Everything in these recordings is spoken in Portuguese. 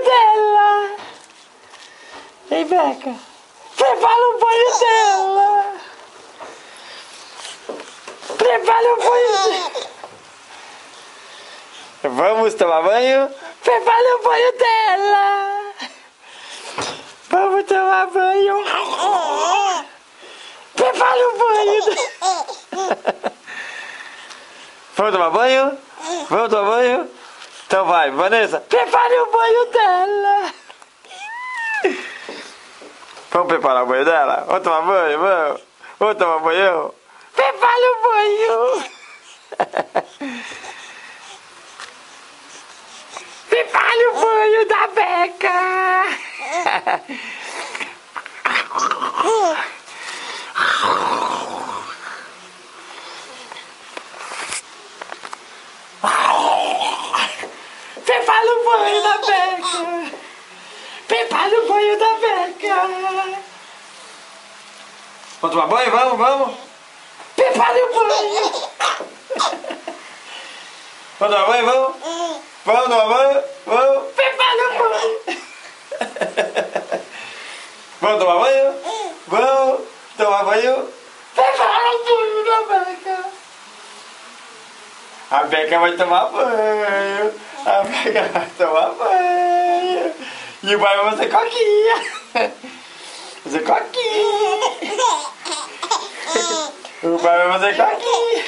dela. Ei, Beca. Prepara o banho dela. Prepara o banho dela. Vamos tomar banho? Prepara o banho dela. Vamos tomar banho. Prepara o banho dela. Vamos tomar banho? Vamos tomar banho? Então vai, Vanessa. Prepare o banho dela. Vamos preparar o banho dela? Vamos tomar banho? Vamos. Vamos tomar banho? Prepare o banho. Prepare o banho da Beca. Prepara o banho da Beca. Prepara o banho da Beca. Vamos tomar banho? Vamos, vamos. Prepare o banho. Vamos tomar banho? Vamos. Vamos tomar banho? Vamos. Prepara o banho. Vamos tomar banho? Vamos tomar banho? Prepara o banho da Beca. A Beca vai tomar banho. A Beca vai tomar banho. E o pai vai fazer coquinha. Fazer coquinha. O pai vai fazer coquinha.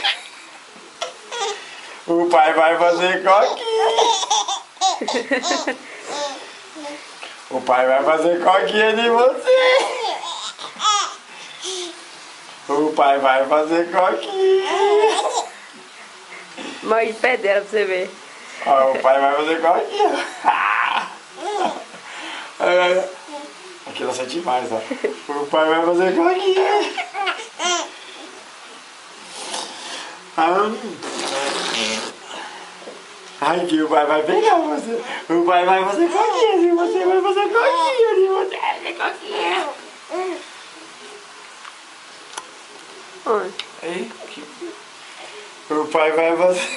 O pai vai fazer coquinha. O pai vai fazer coquinha de você. O pai vai fazer coquinha. Morde o pé dela pra você ver. Ó, o pai vai fazer coquinha. Aqui ela sente mais, ó. O pai vai fazer coquinha. Ai, que o pai vai pegar você. O pai vai fazer coquinha de você. Vai fazer coquinha de você. Fazer coquinha. Onde? Aí, o pai vai fazer...